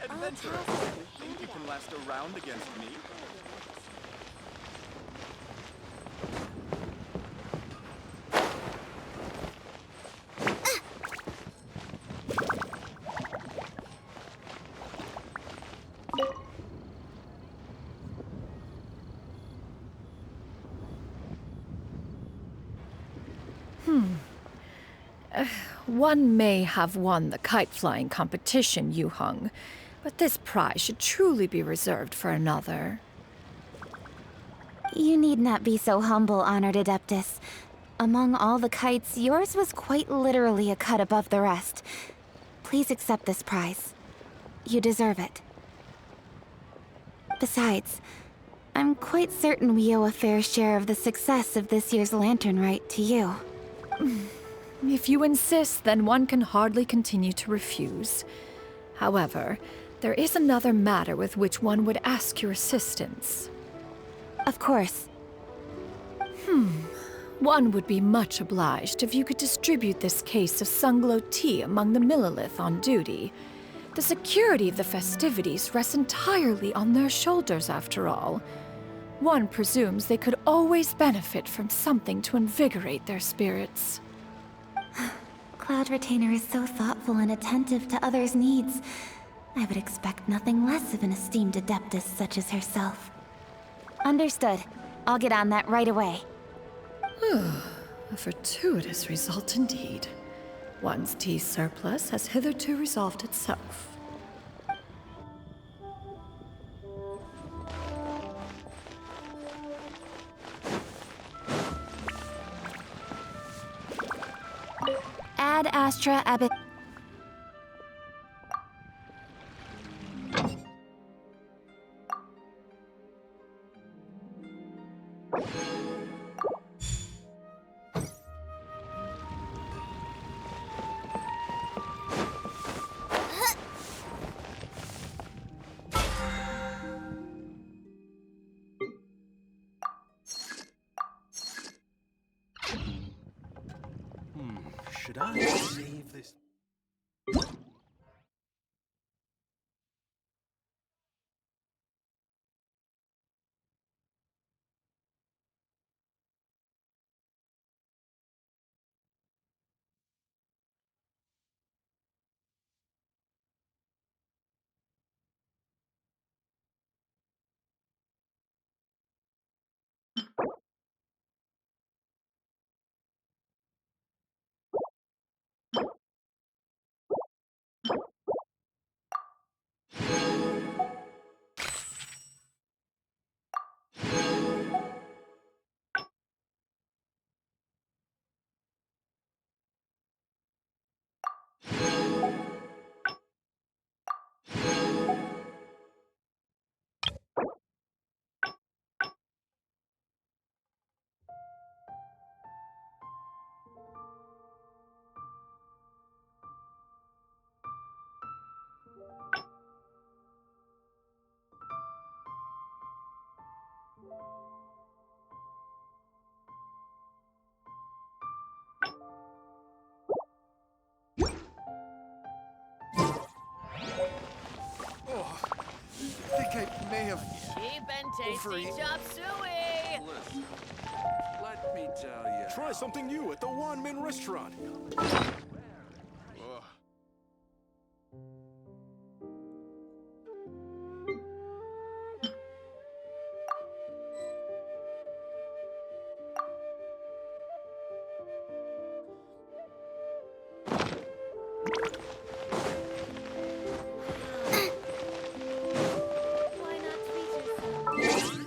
Adventurer, you think you can last a round against me? One may have won the kite-flying competition, Yuheng, but this prize should truly be reserved for another. You need not be so humble, honored Adeptus. Among all the kites, yours was quite literally a cut above the rest. Please accept this prize. You deserve it. Besides, I'm quite certain we owe a fair share of the success of this year's Lantern Rite to you. If you insist, then one can hardly continue to refuse. However, there is another matter with which one would ask your assistance. Of course. One would be much obliged if you could distribute this case of Sunglow tea among the Millilith on duty. The security of the festivities rests entirely on their shoulders, after all. One presumes they could always benefit from something to invigorate their spirits. Cloud Retainer is so thoughtful and attentive to others' needs. I would expect nothing less of an esteemed Adeptus such as herself. Understood. I'll get on that right away. A fortuitous result indeed. One's tea surplus has hitherto resolved itself. Ad Astra Abbot. Should I save this? Oh, I think I may have... Cheap and tasty chop suey! Listen, let me tell you. Try something new at the Wanmin restaurant. Why not treat yourself?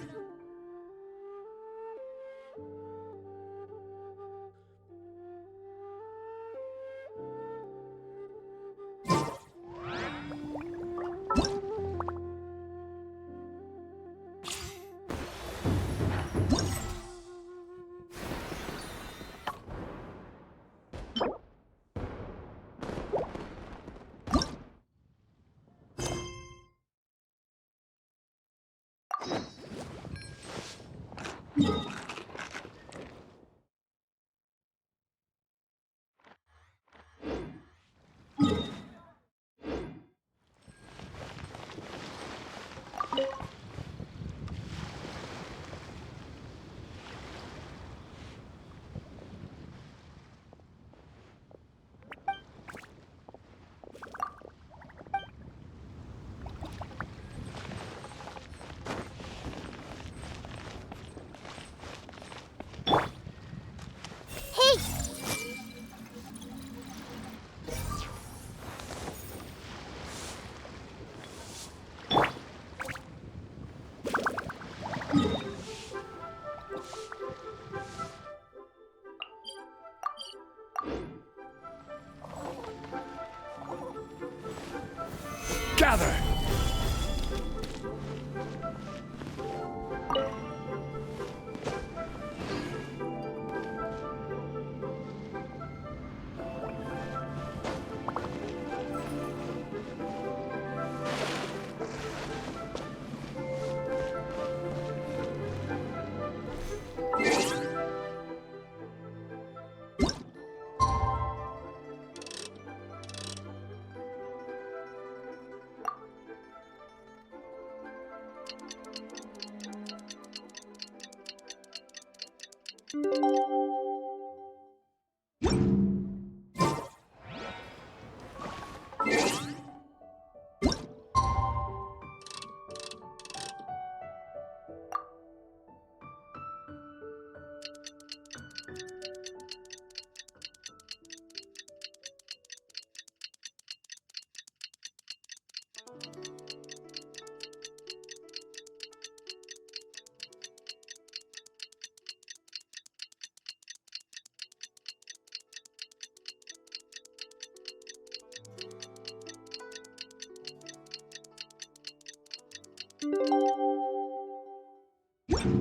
Gather!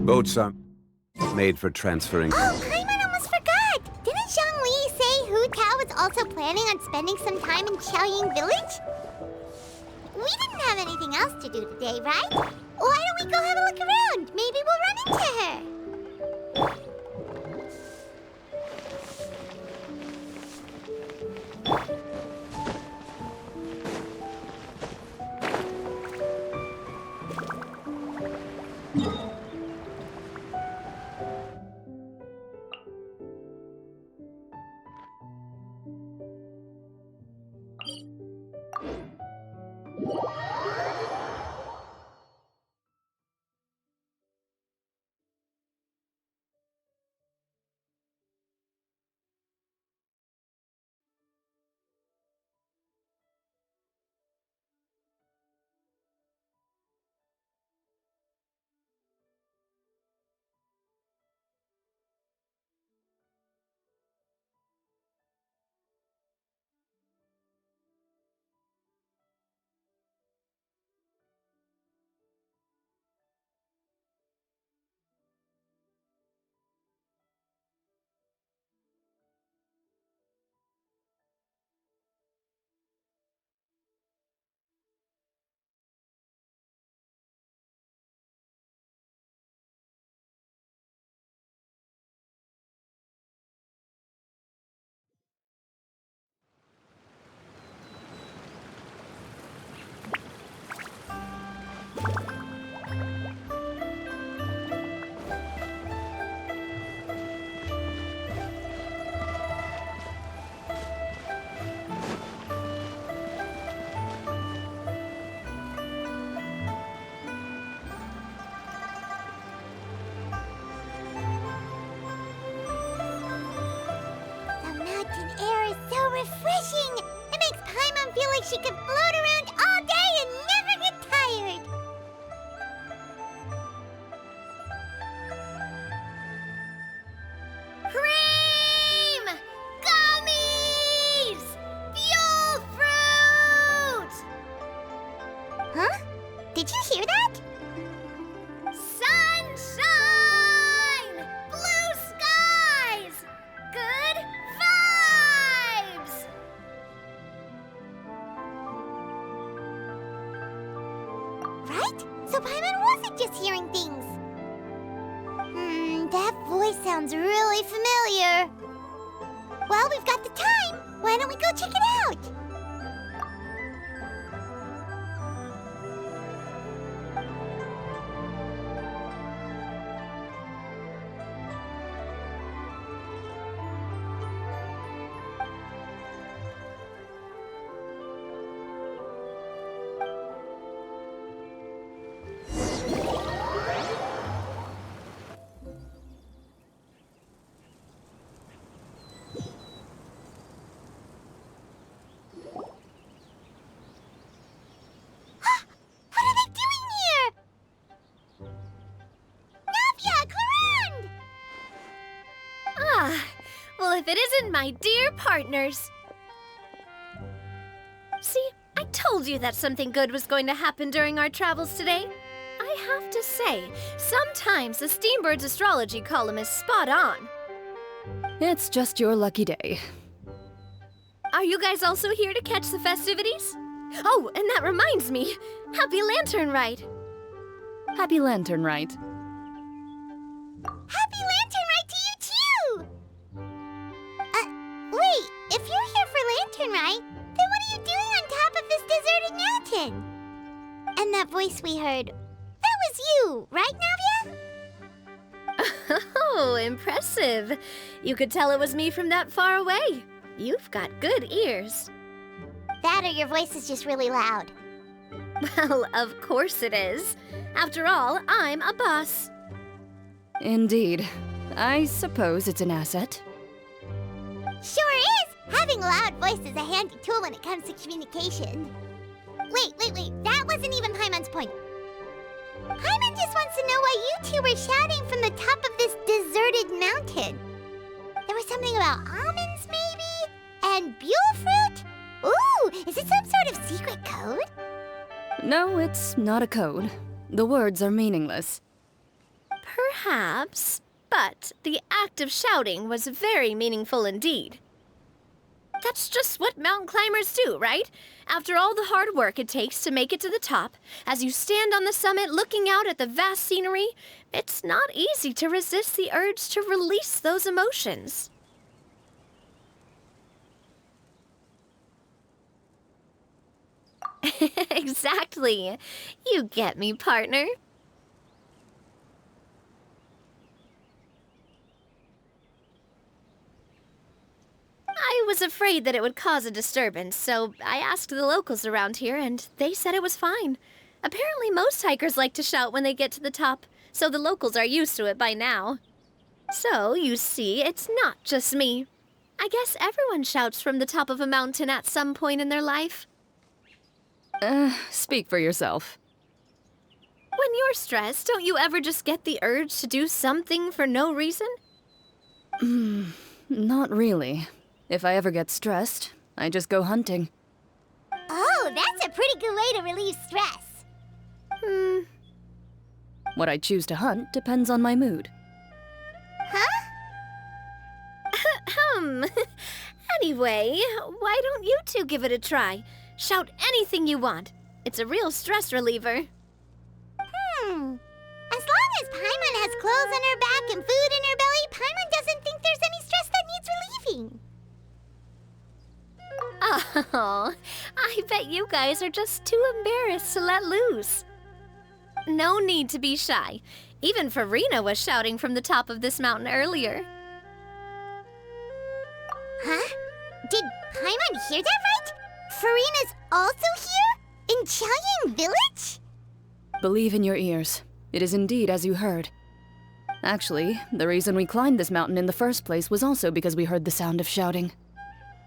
Boats are made for transferring. Oh, Paimon almost forgot! Didn't Zhongli say Hu Tao was also planning on spending some time in Xiaoying village? We didn't have anything else to do today, right? Why don't we go have a look around? Maybe we'll run into her. Refreshing! It makes Paimon feel like she could float around all day and never get tired. Cream! Gummies! Fuel fruit! Huh? Did you hear that? Sunshine! Blue skies! Good vibes! Right? So Paimon wasn't just hearing things. That voice sounds really familiar. Well, we've got the time. Why don't we go check it out? Well, if it isn't my dear partners. See, I told you that something good was going to happen during our travels today. I have to say, sometimes the Steambird's astrology column is spot on. It's just your lucky day. Are you guys also here to catch the festivities? Oh, and that reminds me. Happy Lantern Rite. Happy Lantern Rite. Happy Lantern Rite to you too! Wait, if you're here for Lantern Rite, then what are you doing on top of this deserted mountain? And that voice we heard, that was you, right, Navia? Oh, impressive. You could tell it was me from that far away. You've got good ears. That or your voice is just really loud. Well, of course it is. After all, I'm a boss. Indeed. I suppose it's an asset. Sure is! Having a loud voice is a handy tool when it comes to communication. Wait. That wasn't even Paimon's point. Paimon just wants to know why you two were shouting from the top of this deserted mountain. There was something about almonds, maybe? And buell fruit? Ooh, is it some sort of secret code? No, it's not a code. The words are meaningless. Perhaps, but the act of shouting was very meaningful indeed. That's just what mountain climbers do, right? After all the hard work it takes to make it to the top, as you stand on the summit looking out at the vast scenery, it's not easy to resist the urge to release those emotions. Exactly. You get me, partner. I was afraid that it would cause a disturbance, so I asked the locals around here, and they said it was fine. Apparently most hikers like to shout when they get to the top, so the locals are used to it by now. So, you see, it's not just me. I guess everyone shouts from the top of a mountain at some point in their life. Speak for yourself. When you're stressed, don't you ever just get the urge to do something for no reason? Not really. If I ever get stressed, I just go hunting. Oh, that's a pretty good way to relieve stress. What I choose to hunt depends on my mood. Huh? Anyway, why don't you two give it a try? Shout anything you want. It's a real stress reliever. As long as Paimon has clothes on her back and food in her belly, Paimon doesn't think there's any stress that needs relieving. Oh, I bet you guys are just too embarrassed to let loose. No need to be shy. Even Furina was shouting from the top of this mountain earlier. Huh? Did Paimon hear that right? Furina's also here? In Chaoying Village? Believe in your ears. It is indeed as you heard. Actually, the reason we climbed this mountain in the first place was also because we heard the sound of shouting.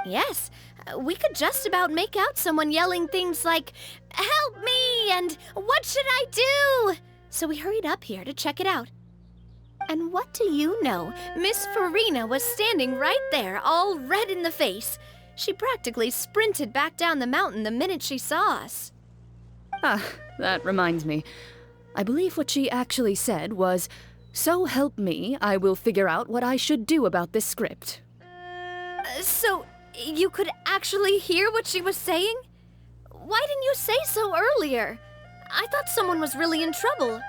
Yes, we could just about make out someone yelling things like, "Help me!" and "What should I do?" So we hurried up here to check it out. And what do you know? Miss Furina was standing right there, all red in the face. She practically sprinted back down the mountain the minute she saw us. Ah, that reminds me. I believe what she actually said was, "So help me, I will figure out what I should do about this script." So, you could actually hear what she was saying? Why didn't you say so earlier? I thought someone was really in trouble.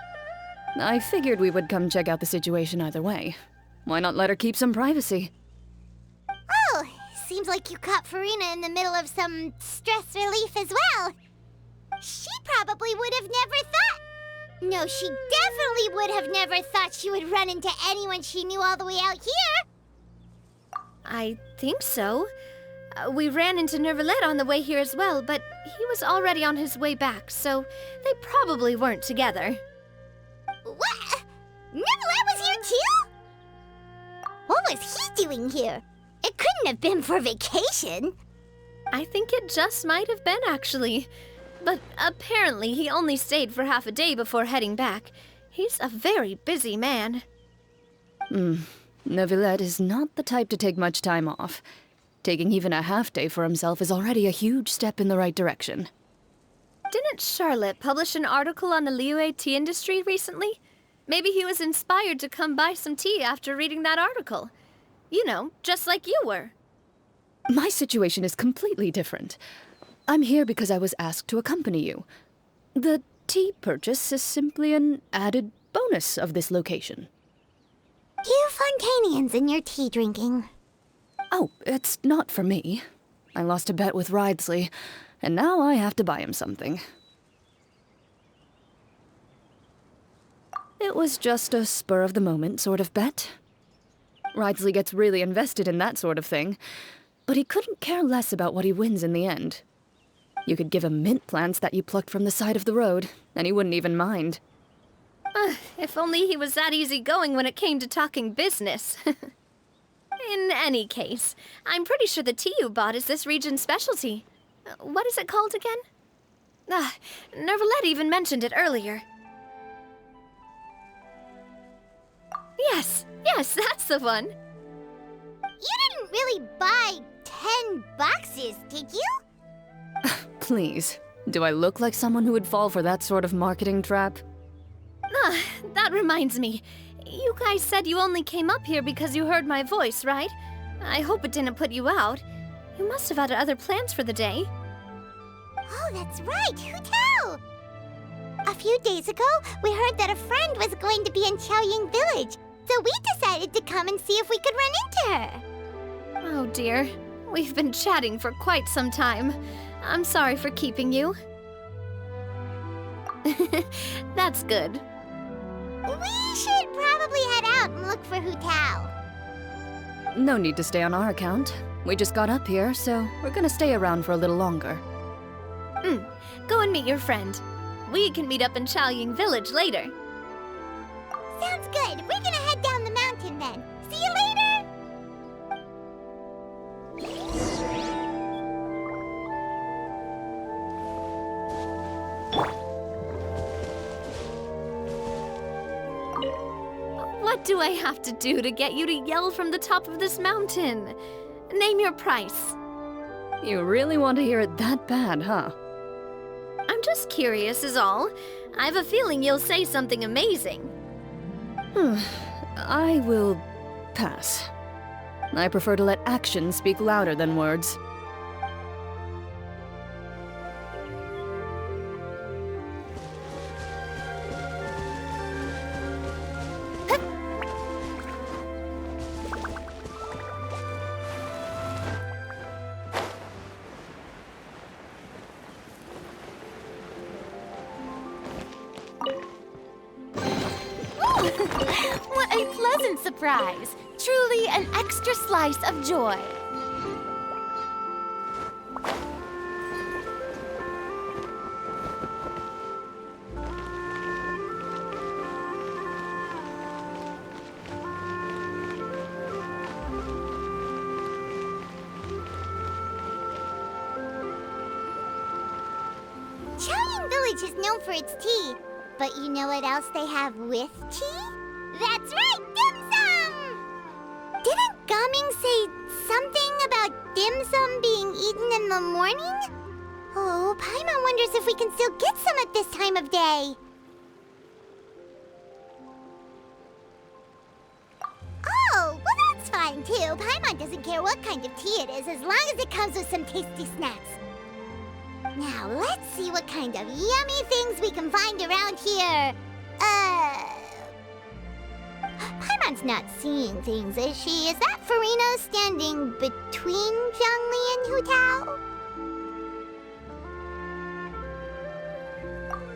I figured we would come check out the situation either way. Why not let her keep some privacy? Oh, seems like you caught Furina in the middle of some stress relief as well. She probably would have never thought... No, she definitely would have never thought she would run into anyone she knew all the way out here. I think so. We ran into Nervalet on the way here as well, but he was already on his way back, so they probably weren't together. What? Nervalet was here too? What was he doing here? It couldn't have been for vacation. I think it just might have been, actually. But apparently he only stayed for half a day before heading back. He's a very busy man. Nervalet is not the type to take much time off. Taking even a half day for himself is already a huge step in the right direction. Didn't Charlotte publish an article on the Liyue tea industry recently? Maybe he was inspired to come buy some tea after reading that article. You know, just like you were. My situation is completely different. I'm here because I was asked to accompany you. The tea purchase is simply an added bonus of this location. You Fontanians and your tea drinking. Oh, it's not for me. I lost a bet with Ridesley, and now I have to buy him something. It was just a spur-of-the-moment sort of bet. Ridesley gets really invested in that sort of thing, but he couldn't care less about what he wins in the end. You could give him mint plants that you plucked from the side of the road, and he wouldn't even mind. If only he was that easygoing when it came to talking business. In any case, I'm pretty sure the tea you bought is this region's specialty. What is it called again? Nervalet even mentioned it earlier. Yes, that's the one. You didn't really buy 10 boxes, did you? Please, do I look like someone who would fall for that sort of marketing trap? That reminds me. You guys said you only came up here because you heard my voice, right? I hope it didn't put you out. You must have had other plans for the day. Oh, that's right. Who tell? A few days ago, we heard that a friend was going to be in Chaoying Village, so we decided to come and see if we could run into her. Oh dear. We've been chatting for quite some time. I'm sorry for keeping you. That's good. We should probably head out and look for Hu Tao. No need to stay on our account. We just got up here, so we're gonna stay around for a little longer. Go and meet your friend. We can meet up in Chaoying Village later. Sounds good. We're gonna head down the mountain then. See you later! What do I have to do to get you to yell from the top of this mountain? Name your price. You really want to hear it that bad, huh? I'm just curious is all. I have a feeling you'll say something amazing. I will pass. I prefer to let actions speak louder than words. What a pleasant surprise! Truly an extra slice of joy. Chaoying Village is known for its tea, but you know what else they have with tea? That's right, dim sum! Didn't Gaming say something about dim sum being eaten in the morning? Oh, Paimon wonders if we can still get some at this time of day. Oh, well that's fine too. Paimon doesn't care what kind of tea it is as long as it comes with some tasty snacks. Now, let's see what kind of yummy things we can find around here. Paimon's not seeing things, is she? Is that Furina standing between Zhongli and Hu Tao?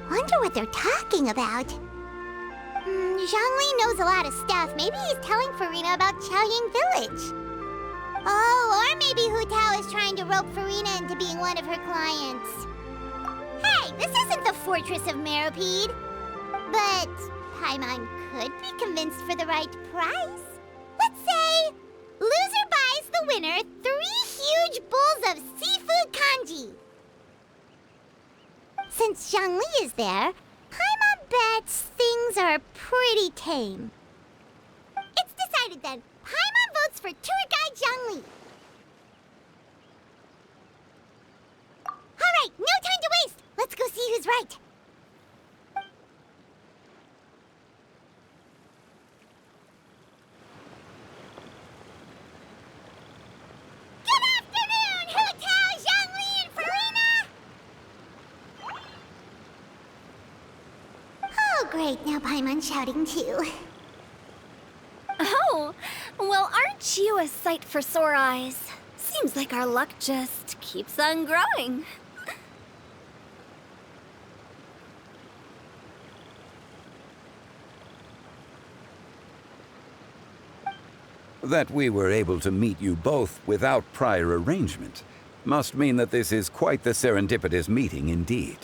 Wonder what they're talking about. Zhongli knows a lot of stuff. Maybe he's telling Furina about Qiaoying Village. Oh, or maybe Hu Tao is trying to rope Furina into being one of her clients. Hey, this isn't the Fortress of Meropide. But Paimon could be convinced for the right price. Let's say loser buys the winner 3 huge bowls of seafood kanji. Since Zhongli is there, Paimon bets things are pretty tame. It's decided then. Paimon votes for tour guide Zhongli. All right, no time to waste. Let's go see who's right. Good afternoon, Hu Tao, Zhongli, and Furina. Oh, great. Now Paimon's shouting too. Oh, well, aren't you a sight for sore eyes? Seems like our luck just keeps on growing. That we were able to meet you both without prior arrangement must mean that this is quite the serendipitous meeting indeed.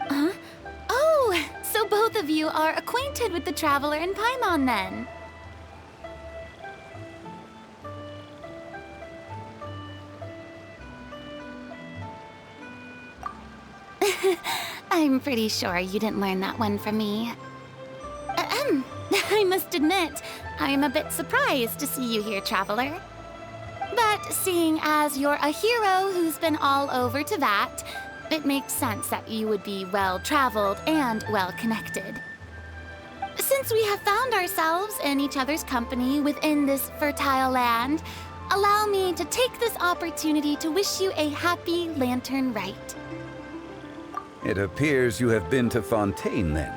Huh? Oh, so both of you are acquainted with the Traveler and Paimon then? I'm pretty sure you didn't learn that one from me. I must admit, I am a bit surprised to see you here, Traveler. But seeing as you're a hero who's been all over to that, it makes sense that you would be well-traveled and well-connected. Since we have found ourselves in each other's company within this fertile land, allow me to take this opportunity to wish you a happy Lantern Rite. It appears you have been to Fontaine, then.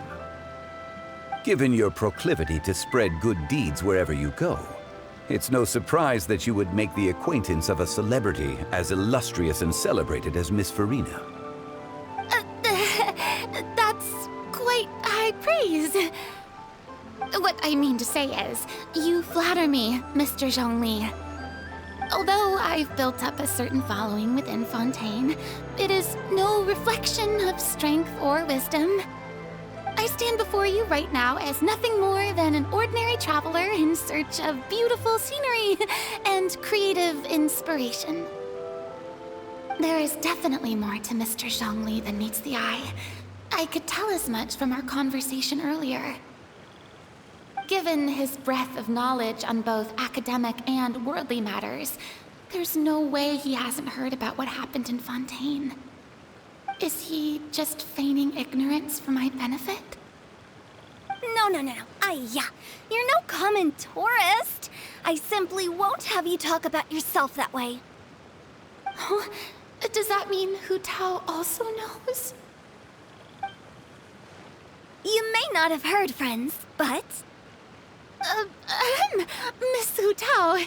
Given your proclivity to spread good deeds wherever you go, it's no surprise that you would make the acquaintance of a celebrity as illustrious and celebrated as Miss Furina. That's quite high praise. What I mean to say is, you flatter me, Mr. Zhongli. Although I've built up a certain following within Fontaine, it is no reflection of strength or wisdom. I stand before you right now as nothing more than an ordinary traveler in search of beautiful scenery and creative inspiration. There is definitely more to Mr. Zhongli than meets the eye. I could tell as much from our conversation earlier. Given his breadth of knowledge on both academic and worldly matters, there's no way he hasn't heard about what happened in Fontaine. Is he just feigning ignorance for my benefit? No. You're no common tourist. I simply won't have you talk about yourself that way. Oh, does that mean Hu Tao also knows? You may not have heard, friends, but... Miss Hu Tao.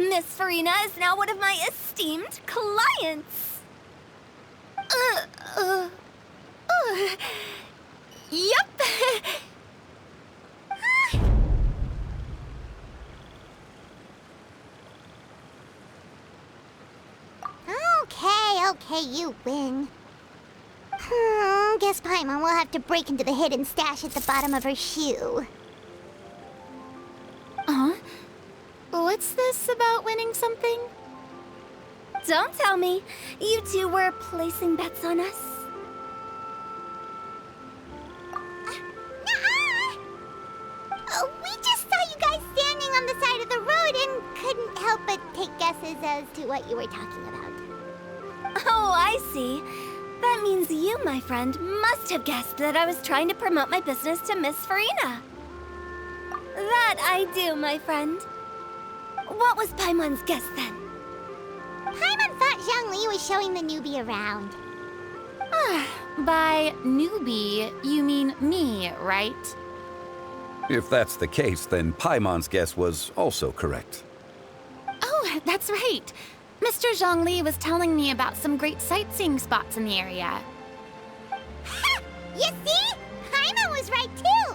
Miss Furina is now one of my esteemed clients. Yep. Okay, you win. Guess Paimon will have to break into the hidden stash at the bottom of her shoe. What's this about winning something? Don't tell me. You two were placing bets on us. We just saw you guys standing on the side of the road and couldn't help but take guesses as to what you were talking about. Oh, I see. That means you, my friend, must have guessed that I was trying to promote my business to Miss Furina. That I do, my friend. What was Paimon's guess then? Paimon thought Zhongli was showing the newbie around. By newbie, you mean me, right? If that's the case, then Paimon's guess was also correct. Oh, that's right. Mr. Zhongli was telling me about some great sightseeing spots in the area. Ha! You see? Paimon was right too!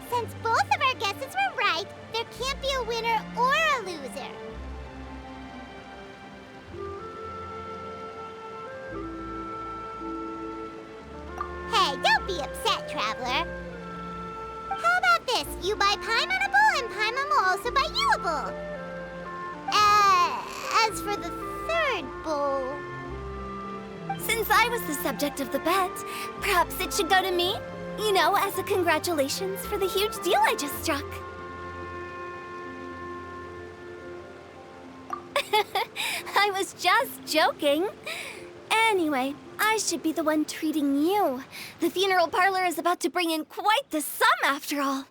Since both of our guesses were right, there can't be a winner or a loser. Hey, don't be upset, Traveler. How about this? You buy Paimon a bowl, and Paimon will also buy you a bowl. As for the third bowl... Since I was the subject of the bet, perhaps it should go to me? You know, as a congratulations for the huge deal I just struck. I was just joking. Anyway, I should be the one treating you. The funeral parlor is about to bring in quite the sum after all.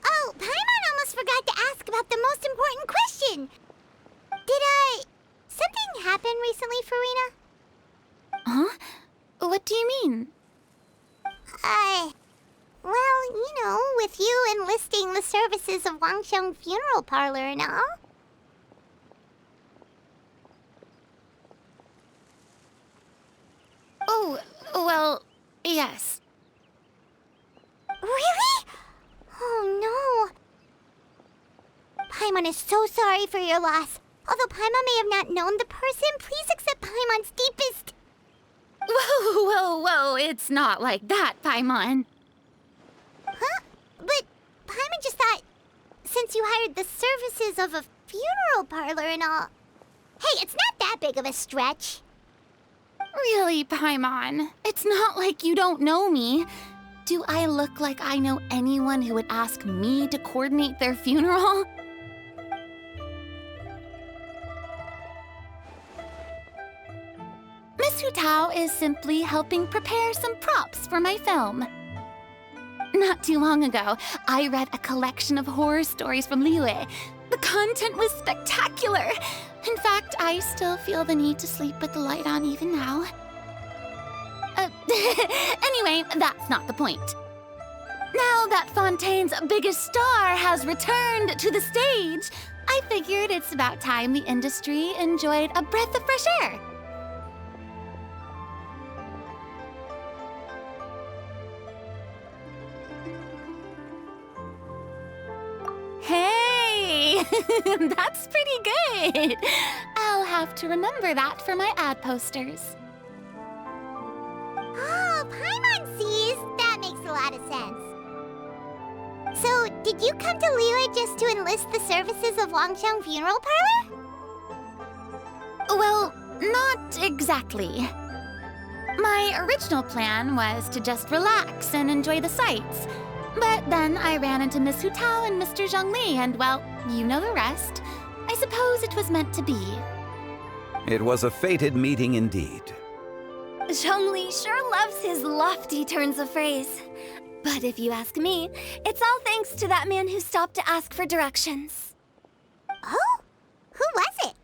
Oh, Paimon almost forgot to ask about the most important question. Something happen recently, Furina? Huh? What do you mean? Well, you know, with you enlisting the services of Wangsheng Funeral Parlor and all. Oh, well, yes. Really? Oh, no. Paimon is so sorry for your loss. Although Paimon may have not known the person, please accept Paimon's deepest... Whoa, it's not like that, Paimon. Huh? But Paimon just thought, since you hired the services of a funeral parlor and all... Hey, it's not that big of a stretch. Really, Paimon? It's not like you don't know me. Do I look like I know anyone who would ask me to coordinate their funeral? Miss Hu Tao is simply helping prepare some props for my film. Not too long ago, I read a collection of horror stories from Liyue. The content was spectacular. In fact, I still feel the need to sleep with the light on even now. Anyway, that's not the point. Now that Fontaine's biggest star has returned to the stage, I figured it's about time the industry enjoyed a breath of fresh air. Hey, that's pretty good. I'll have to remember that for my ad posters. Oh, Paimon sees. That makes a lot of sense. So, did you come to Liyue just to enlist the services of Wangsheng Funeral Parlor? Well, not exactly. My original plan was to just relax and enjoy the sights. But then I ran into Miss Hu Tao and Mr. Zhongli, and well, you know the rest. I suppose it was meant to be. It was a fated meeting indeed. Zhongli sure loves his lofty turns of phrase. But if you ask me, it's all thanks to that man who stopped to ask for directions. Oh? Who was it?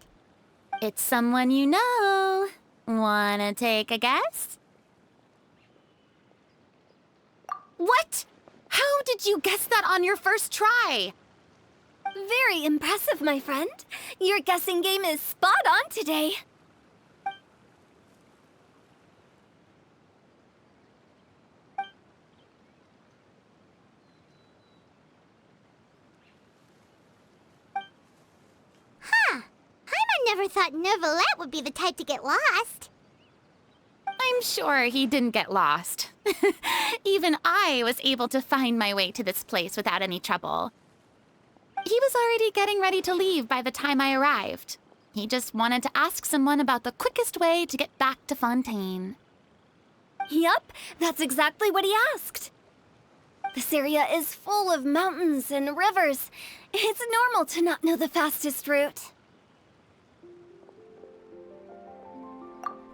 It's someone you know. Wanna take a guess? What? How did you guess that on your first try? Very impressive, my friend. Your guessing game is spot on today. Huh. Paimon never thought Neuvillette would be the type to get lost. I'm sure he didn't get lost. Even I was able to find my way to this place without any trouble. He was already getting ready to leave by the time I arrived. He just wanted to ask someone about the quickest way to get back to Fontaine. Yup, that's exactly what he asked. This area is full of mountains and rivers. It's normal to not know the fastest route.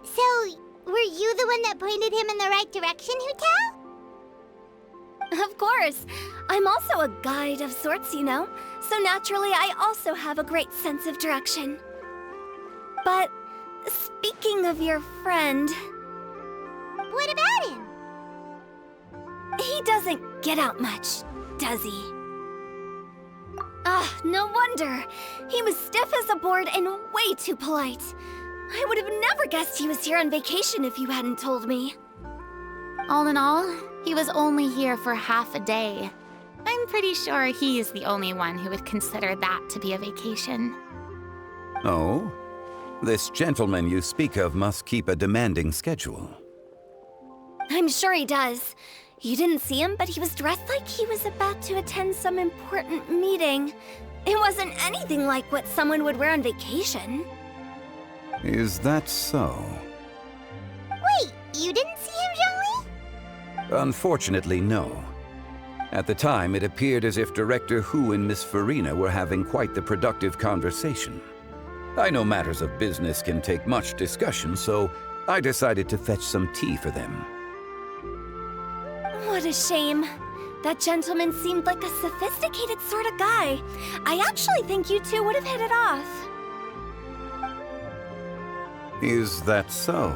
So, were you the one that pointed him in the right direction, Hu Tao? Of course. I'm also a guide of sorts, you know. So naturally, I also have a great sense of direction. But speaking of your friend... What about him? He doesn't get out much, does he? Ah, no wonder. He was stiff as a board and way too polite. I would have never guessed he was here on vacation if you hadn't told me. All in all, he was only here for half a day. I'm pretty sure he's the only one who would consider that to be a vacation. Oh? This gentleman you speak of must keep a demanding schedule. I'm sure he does. You didn't see him, but he was dressed like he was about to attend some important meeting. It wasn't anything like what someone would wear on vacation. Is that so? Wait, you didn't see him, Zhongli? Unfortunately, no. At the time, it appeared as if Director Hu and Miss Furina were having quite the productive conversation. I know matters of business can take much discussion, so I decided to fetch some tea for them. What a shame. That gentleman seemed like a sophisticated sort of guy. I actually think you two would have hit it off. Is that so?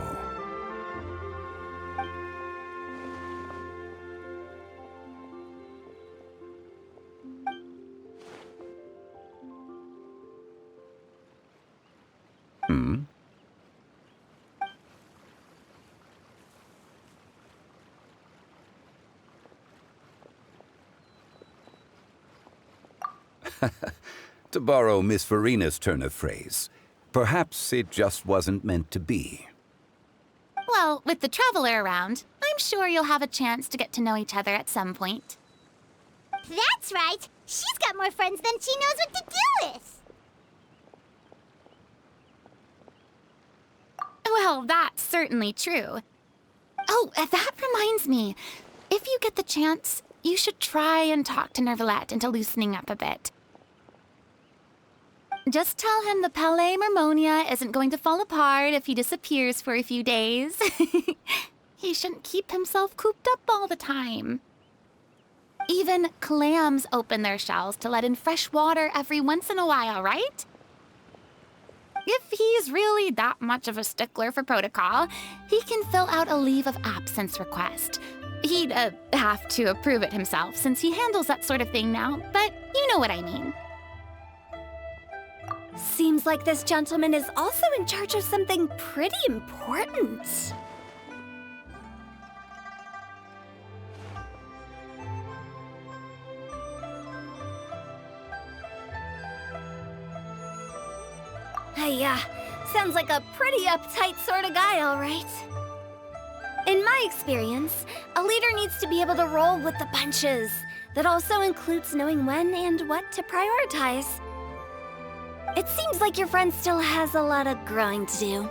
To borrow Miss Furina's turn of phrase, perhaps it just wasn't meant to be. Well, with the Traveler around, I'm sure you'll have a chance to get to know each other at some point. That's right. She's got more friends than she knows what to do with. Well, that's certainly true. Oh, that reminds me. If you get the chance, you should try and talk to Nervalette into loosening up a bit. Just tell him the Palais Mermonia isn't going to fall apart if he disappears for a few days. He shouldn't keep himself cooped up all the time. Even clams open their shells to let in fresh water every once in a while, right? If he's really that much of a stickler for protocol, he can fill out a leave of absence request. He'd have to approve it himself since he handles that sort of thing now, but you know what I mean. Seems like this gentleman is also in charge of something pretty important. Sounds like a pretty uptight sort of guy, all right. In my experience, a leader needs to be able to roll with the punches. That also includes knowing when and what to prioritize. It seems like your friend still has a lot of growing to do.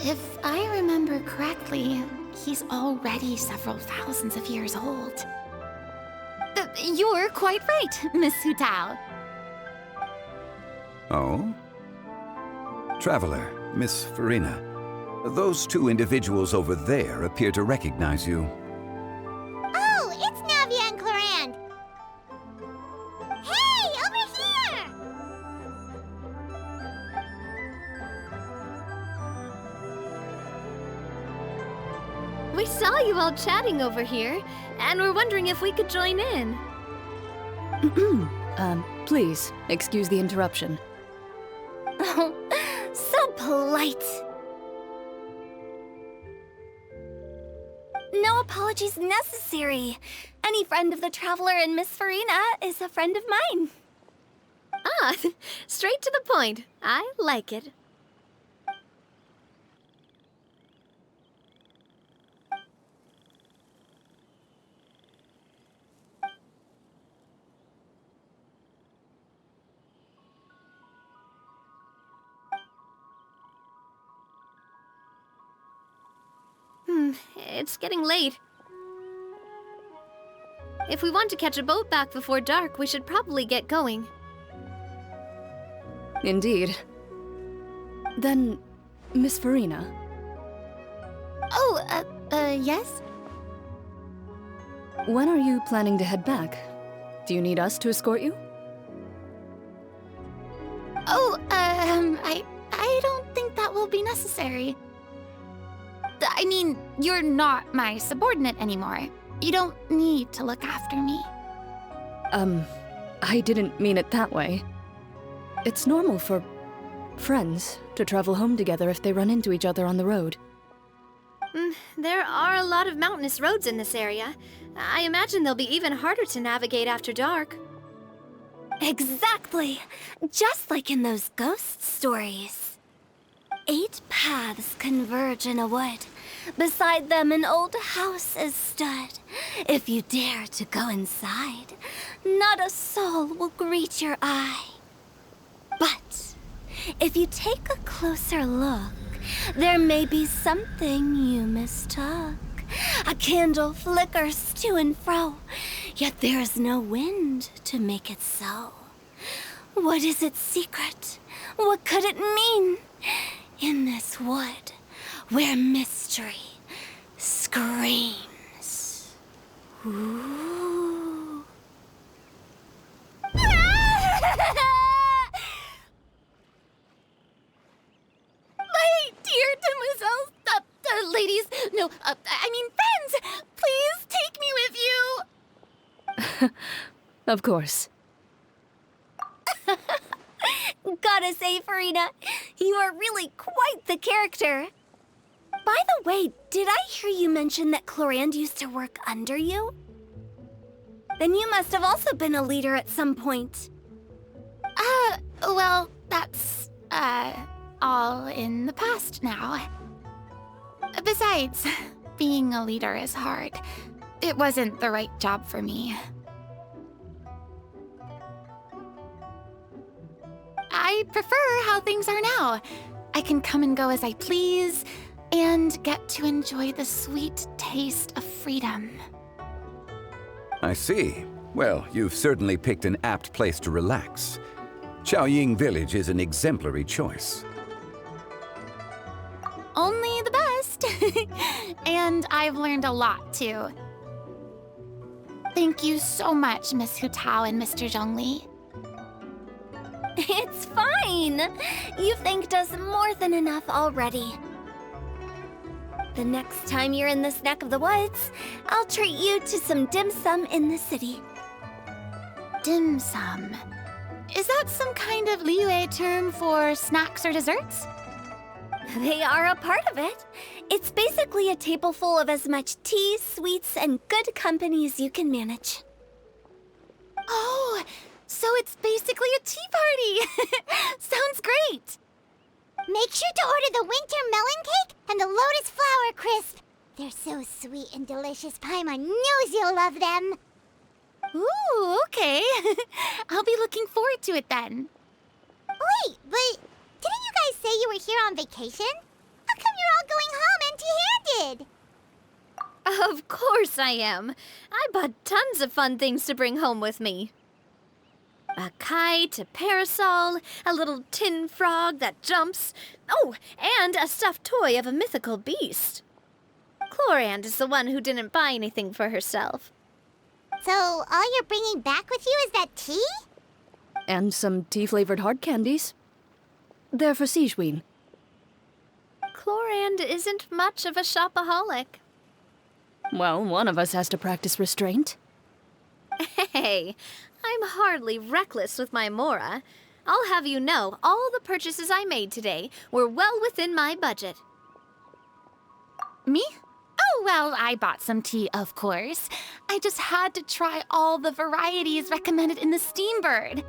If I remember correctly, he's already several thousands of years old. You're quite right, Miss Hu Tao. Oh? Traveler, Miss Furina, those two individuals over there appear to recognize you. Oh, it's Navia and Clorinde. Hey, over here! We saw you all chatting over here, and we're wondering if we could join in. Please, excuse the interruption. Oh, so polite. No apologies necessary. Any friend of the Traveler and Miss Furina is a friend of mine. Ah, straight to the point. I like it. It's getting late. If we want to catch a boat back before dark, we should probably get going. Indeed. Then, Miss Furina. Oh, yes? When are you planning to head back? Do you need us to escort you? Oh, I don't think that will be necessary. I mean, you're not my subordinate anymore. You don't need to look after me. I didn't mean it that way. It's normal for friends to travel home together if they run into each other on the road. There are a lot of mountainous roads in this area. I imagine they'll be even harder to navigate after dark. Exactly! Just like in those ghost stories. 8 paths converge in a wood. Beside them an old house is stood. If you dare to go inside, not a soul will greet your eye. But if you take a closer look, there may be something you mistook. A candle flickers to and fro, yet there is no wind to make it so. What is its secret? What could it mean? In this wood, where mystery screams. Ooh. My dear demoiselles, ladies, no, I mean friends, please take me with you. Of course. Gotta say, Furina, you are really quite the character. By the way, did I hear you mention that Clorinde used to work under you? Then you must have also been a leader at some point. Well, that's, all in the past now. Besides, being a leader is hard. It wasn't the right job for me. I prefer how things are now. I can come and go as I please, and get to enjoy the sweet taste of freedom. I see. Well, you've certainly picked an apt place to relax. Qiaoying Village is an exemplary choice. Only the best. And I've learned a lot, too. Thank you so much, Miss Hutao and Mr. Zhongli. It's fine. You've thanked us more than enough already. The next time you're in this neck of the woods, I'll treat you to some dim sum in the city. Dim sum. Is that some kind of Liyue term for snacks or desserts? They are a part of it. It's basically a table full of as much tea, sweets, and good company as you can manage. Oh, so it's basically a tea party. Sounds great. Make sure to order the winter melon cake and the lotus flower crisp. They're so sweet and delicious. Paimon knows you'll love them. Ooh, okay. I'll be looking forward to it then. Wait, but didn't you guys say you were here on vacation? How come you're all going home empty-handed? Of course I am. I bought tons of fun things to bring home with me. A kite, a parasol, a little tin frog that jumps. Oh, and a stuffed toy of a mythical beast. Clorinde is the one who didn't buy anything for herself. So all you're bringing back with you is that tea? And some tea-flavored hard candies. They're for Sigewin. Clorinde isn't much of a shopaholic. Well, one of us has to practice restraint. Hey, I'm hardly reckless with my Mora. I'll have you know, all the purchases I made today were well within my budget. Me? Oh, well, I bought some tea, of course. I just had to try all the varieties recommended in the Steambird.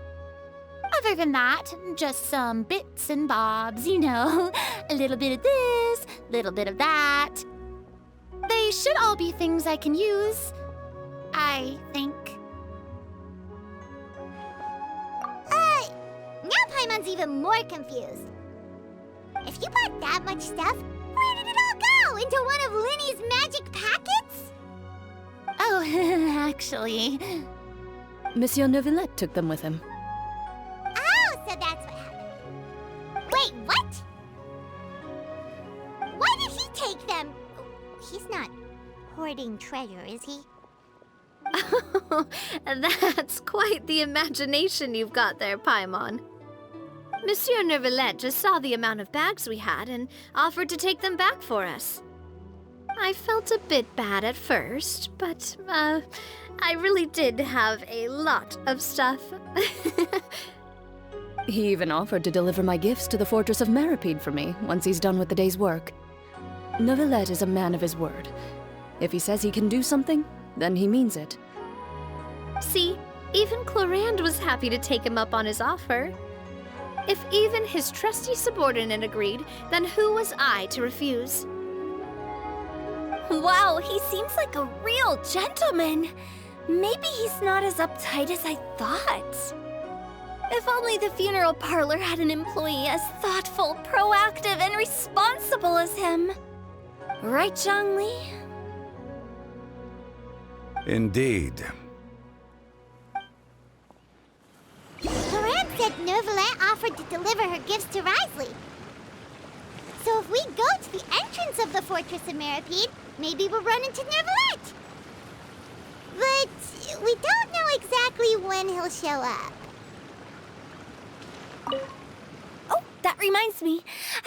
Other than that, just some bits and bobs, you know. A little bit of this, little bit of that. They should all be things I can use, I think. Now Paimon's even more confused. If you bought that much stuff, where did it all go? Into one of Linny's magic packets? Oh, actually... Monsieur Neuvillette took them with him. Oh, so that's what happened. Wait, what? Why did he take them? He's not hoarding treasure, is he? That's quite the imagination you've got there, Paimon. Monsieur Neuvillette just saw the amount of bags we had and offered to take them back for us. I felt a bit bad at first, but, I really did have a lot of stuff. He even offered to deliver my gifts to the Fortress of Meripede for me once he's done with the day's work. Neuvillette is a man of his word. If he says he can do something, then he means it. See, even Clorinde was happy to take him up on his offer. If even his trusty subordinate agreed, then who was I to refuse? Wow, he seems like a real gentleman. Maybe he's not as uptight as I thought. If only the funeral parlor had an employee as thoughtful, proactive, and responsible as him. Right, Zhongli? Indeed. Clorinde said Neuvillette offered to deliver her gifts to Risley. So if we go to the entrance of the Fortress of Meripede, maybe we'll run into Neuvillette. But we don't know exactly when he'll show up. Oh, that reminds me.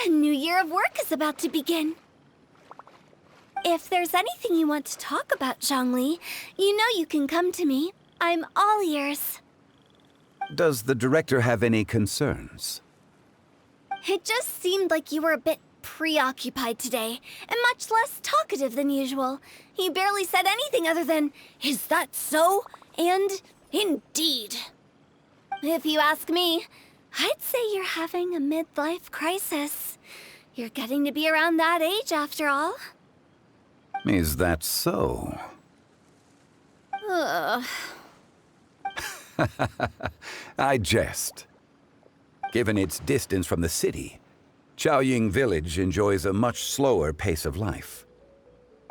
A new year of work is about to begin. If there's anything you want to talk about, Zhongli, you know you can come to me. I'm all ears. Does the director have any concerns? It just seemed like you were a bit preoccupied today, and much less talkative than usual. He barely said anything other than, "Is that so?" and "Indeed." If you ask me, I'd say you're having a midlife crisis. You're getting to be around that age after all. Is that so? Ugh. I jest. Given its distance from the city, Chaoying Village enjoys a much slower pace of life.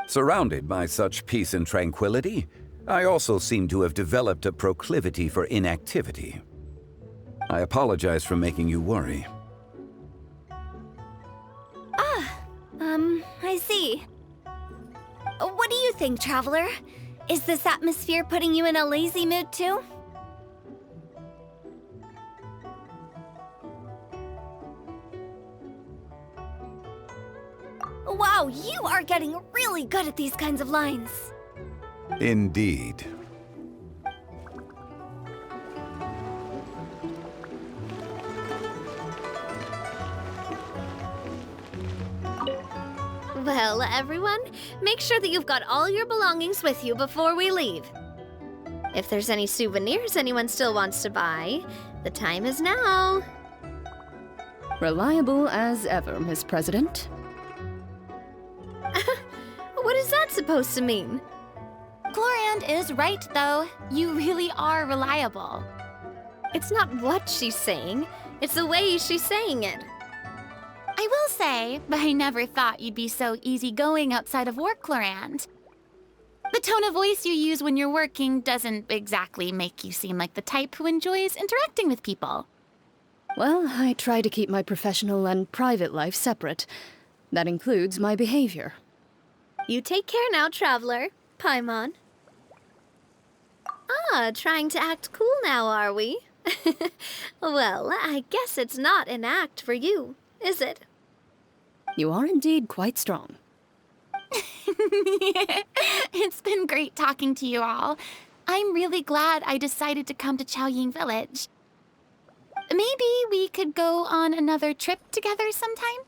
Surrounded by such peace and tranquility, I also seem to have developed a proclivity for inactivity. I apologize for making you worry. I see. What do you think, Traveler? Is this atmosphere putting you in a lazy mood too? Wow, you are getting really good at these kinds of lines. Indeed. Well, everyone, make sure that you've got all your belongings with you before we leave. If there's any souvenirs anyone still wants to buy, the time is now. Reliable as ever, Miss President. What is that supposed to mean? Clorinde is right, though. You really are reliable. It's not what she's saying, it's the way she's saying it. I will say, but I never thought you'd be so easygoing outside of work, Clorinde. The tone of voice you use when you're working doesn't exactly make you seem like the type who enjoys interacting with people. Well, I try to keep my professional and private life separate. That includes my behavior. You take care now, Traveler. Paimon. Trying to act cool now, are we? Well, I guess it's not an act for you, is it? You are indeed quite strong. It's been great talking to you all. I'm really glad I decided to come to Chaoying Village. Maybe we could go on another trip together sometime?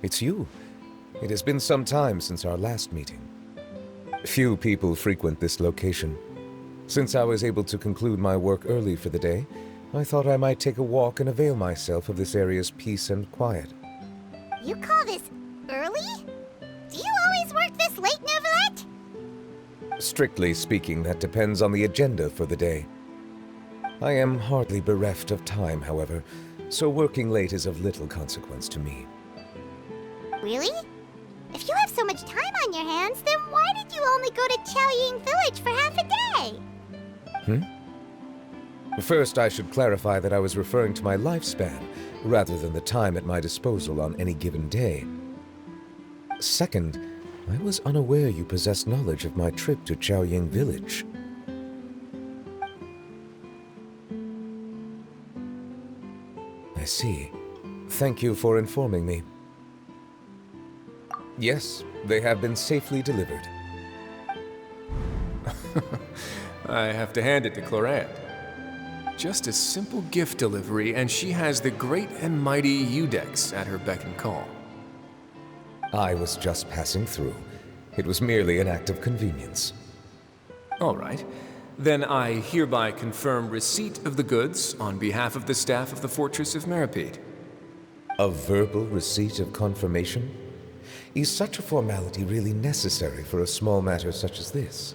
it's you. It has been some time since our last meeting. Few people frequent this location. Since I was able to conclude my work early for the day, I thought I might take a walk and avail myself of this area's peace and quiet. You call this early? Do you always work this late, Neverlet? Strictly speaking, that depends on the agenda for the day. I am hardly bereft of time, however, so working late is of little consequence to me. Really? If you have so much time on your hands, then why did you only go to Chaoying Village for half a day? First, I should clarify that I was referring to my lifespan, rather than the time at my disposal on any given day. Second, I was unaware you possessed knowledge of my trip to Chaoying Village. I see. Thank you for informing me. Yes, they have been safely delivered. I have to hand it to Clorinde. Just a simple gift delivery, and she has the great and mighty Udex at her beck and call. I was just passing through. It was merely an act of convenience. All right. Then I hereby confirm receipt of the goods on behalf of the staff of the Fortress of Meripede. A verbal receipt of confirmation? Is such a formality really necessary for a small matter such as this?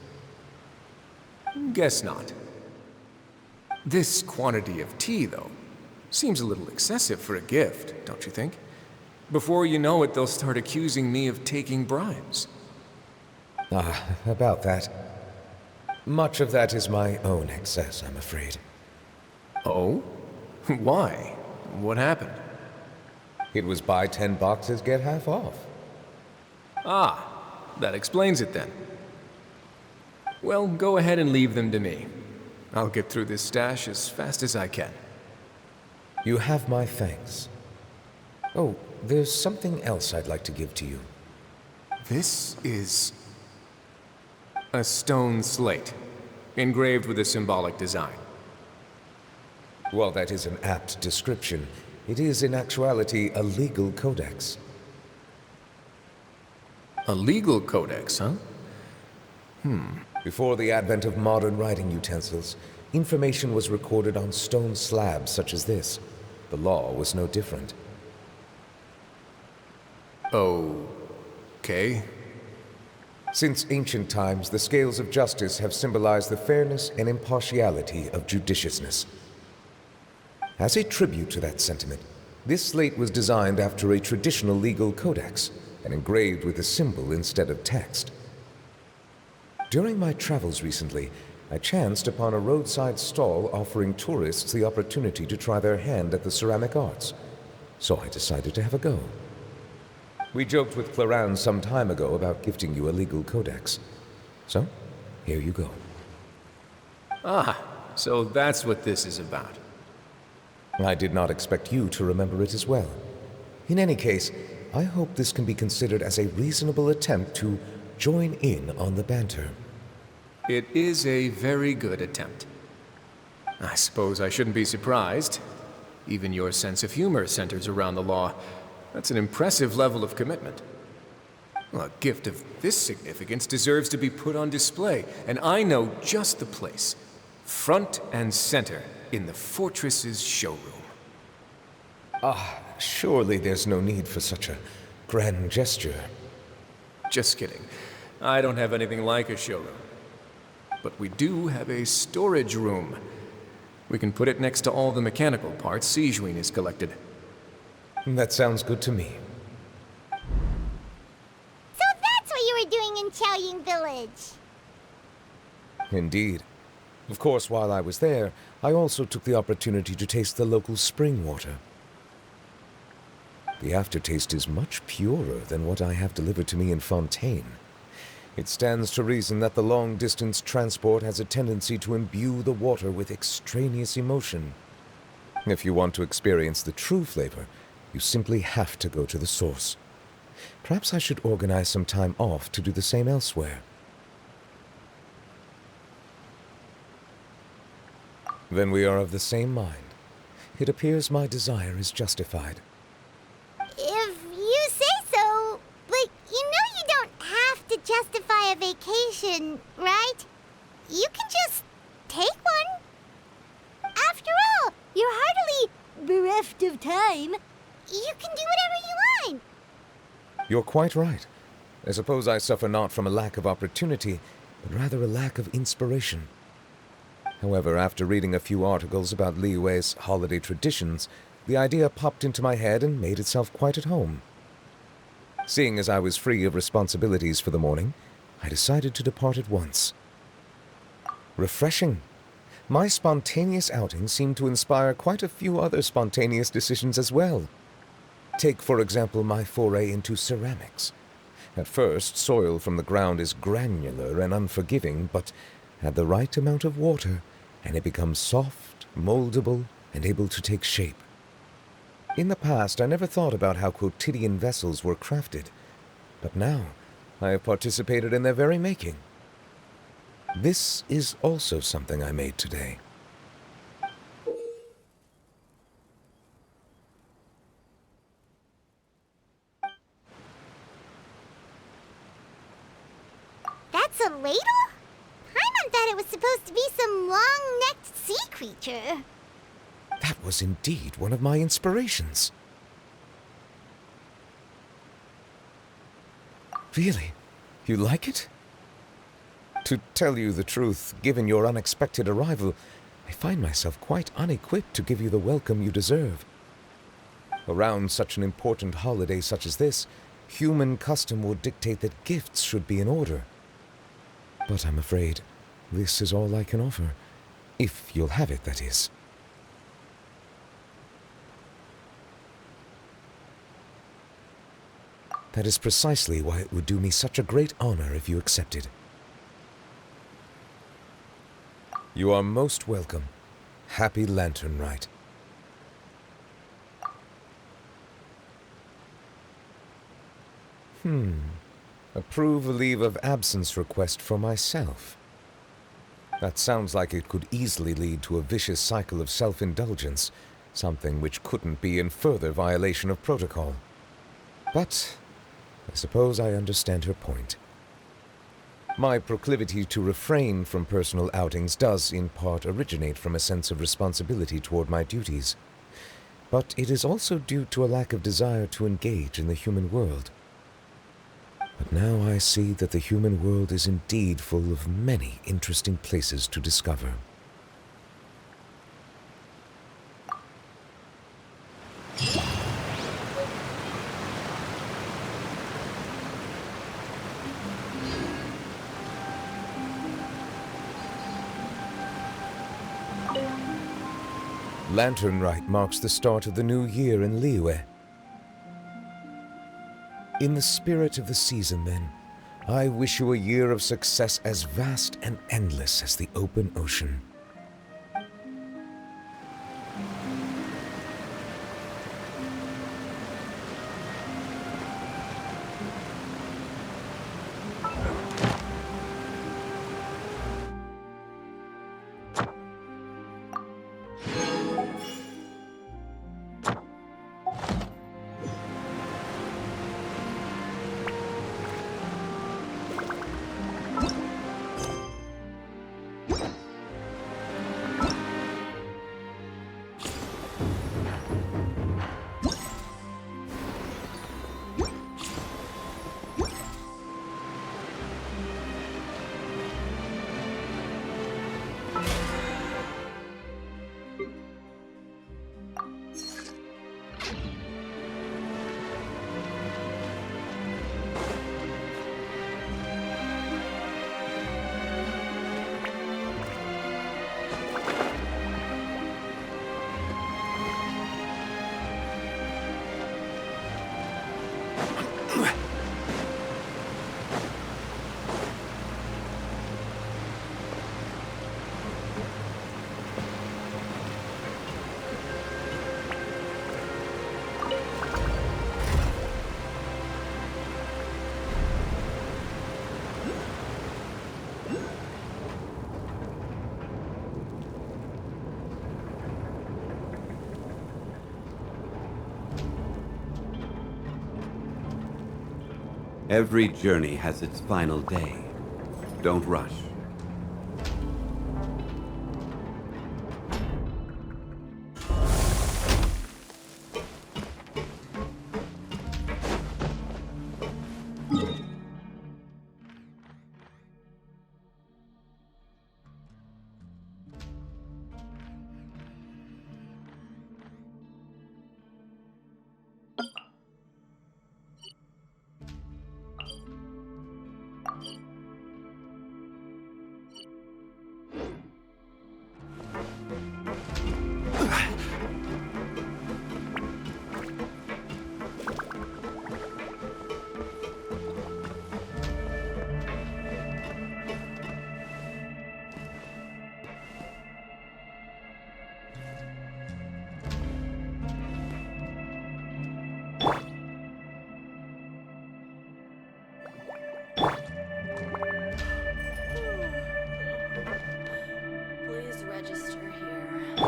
Guess not. This quantity of tea, though, seems a little excessive for a gift, don't you think? Before you know it, they'll start accusing me of taking bribes. About that. Much of that is my own excess, I'm afraid. Oh? Why? What happened? It was buy 10 boxes, get half off. Ah, that explains it then. Well, go ahead and leave them to me. I'll get through this stash as fast as I can. You have my thanks. Oh, there's something else I'd like to give to you. This is a stone slate, engraved with a symbolic design. While that is an apt description, it is in actuality a legal codex. A legal codex, huh? Before the advent of modern writing utensils, information was recorded on stone slabs such as this. The law was no different. Okay. Since ancient times, the scales of justice have symbolized the fairness and impartiality of judiciousness. As a tribute to that sentiment, this slate was designed after a traditional legal codex and engraved with a symbol instead of text. During my travels recently, I chanced upon a roadside stall offering tourists the opportunity to try their hand at the ceramic arts, so I decided to have a go. We joked with Clorinde some time ago about gifting you a legal codex. So, here you go. Ah, so that's what this is about. I did not expect you to remember it as well. In any case, I hope this can be considered as a reasonable attempt to join in on the banter. It is a very good attempt. I suppose I shouldn't be surprised. Even your sense of humor centers around the law. That's an impressive level of commitment. A gift of this significance deserves to be put on display, and I know just the place. Front and center in the fortress's showroom. Surely there's no need for such a grand gesture. Just kidding. I don't have anything like a showroom. But we do have a storage room. We can put it next to all the mechanical parts Sijouin has collected. That sounds good to me. So that's what you were doing in Chaoying Village. Indeed. Of course, while I was there, I also took the opportunity to taste the local spring water. The aftertaste is much purer than what I have delivered to me in Fontaine. It stands to reason that the long-distance transport has a tendency to imbue the water with extraneous emotion. If you want to experience the true flavor, you simply have to go to the source. Perhaps I should organize some time off to do the same elsewhere. Then we are of the same mind. It appears my desire is justified. If you say vacation, right? You can just take one. After all, you're hardly bereft of time. You can do whatever you want. You're quite right. I suppose I suffer not from a lack of opportunity, but rather a lack of inspiration. However, after reading a few articles about Liyue's holiday traditions, the idea popped into my head and made itself quite at home. Seeing as I was free of responsibilities for the morning, I decided to depart at once. Refreshing. My spontaneous outing seemed to inspire quite a few other spontaneous decisions as well. Take, for example, my foray into ceramics. At first, soil from the ground is granular and unforgiving, but add the right amount of water, and it becomes soft, moldable, and able to take shape. In the past, I never thought about how quotidian vessels were crafted, but now I have participated in their very making. This is also something I made today. That's a ladle? Paimon thought it was supposed to be some long-necked sea creature. That was indeed one of my inspirations. Really? You like it? To tell you the truth, given your unexpected arrival, I find myself quite unequipped to give you the welcome you deserve. Around such an important holiday such as this, human custom would dictate that gifts should be in order. But I'm afraid this is all I can offer. If you'll have it, that is. That is precisely why it would do me such a great honor if you accepted. You are most welcome. Happy Lantern Rite. Approve a leave of absence request for myself. That sounds like it could easily lead to a vicious cycle of self-indulgence, something which couldn't be in further violation of protocol. But I suppose I understand her point. My proclivity to refrain from personal outings does in part originate from a sense of responsibility toward my duties. But it is also due to a lack of desire to engage in the human world. But now I see that the human world is indeed full of many interesting places to discover. Lantern Rite marks the start of the new year in Liyue. In the spirit of the season, then, I wish you a year of success as vast and endless as the open ocean. Every journey has its final day, Don't rush. Please register here.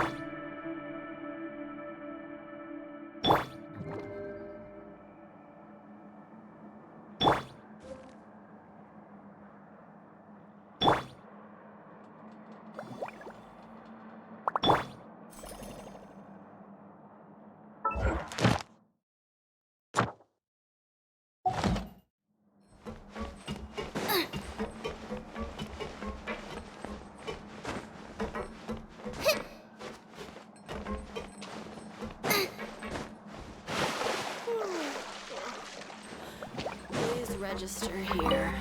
Please register here.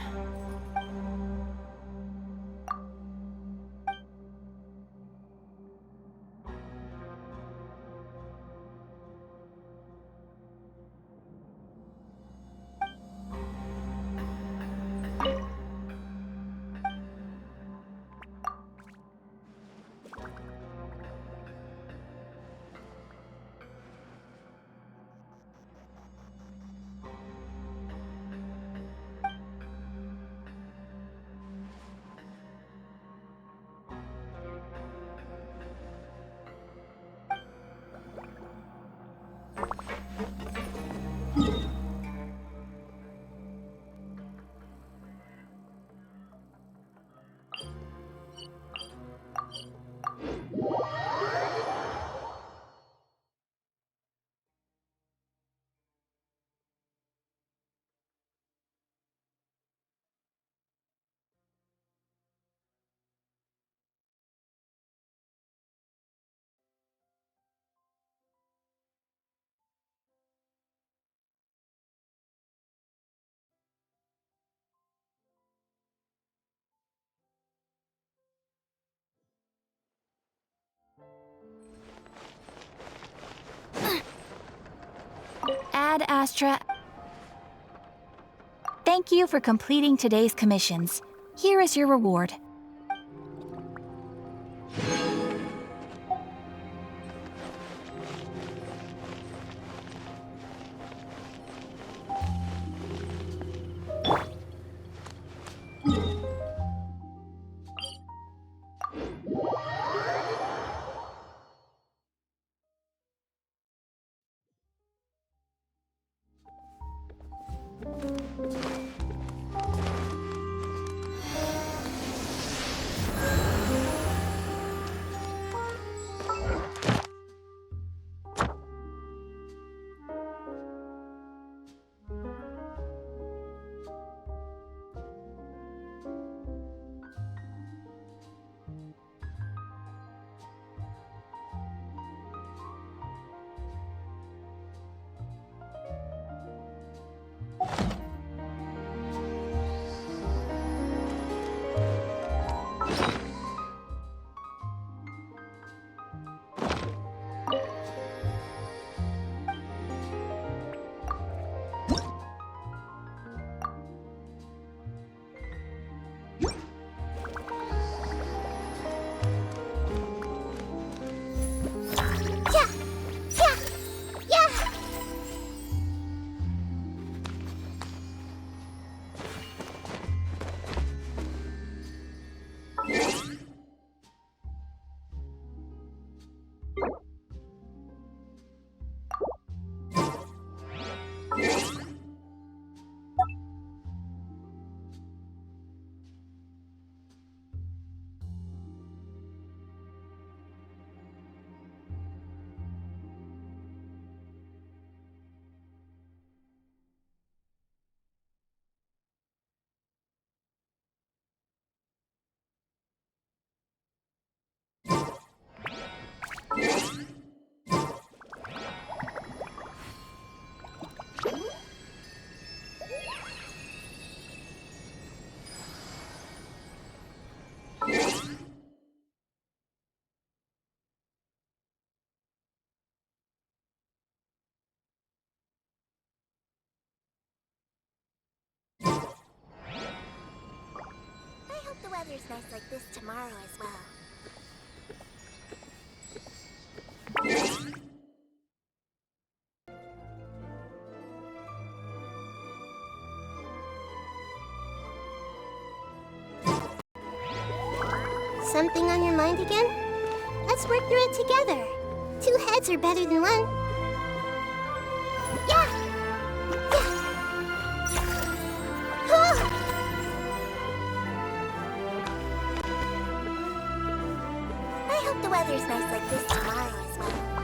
Ad Astra. Thank you for completing today's commissions. Here is your reward. weather's nice like this tomorrow as well. Something on your mind again? Let's work through it together. 2 heads are better than 1. Yeah! I hope the weather's nice like this tomorrow as well.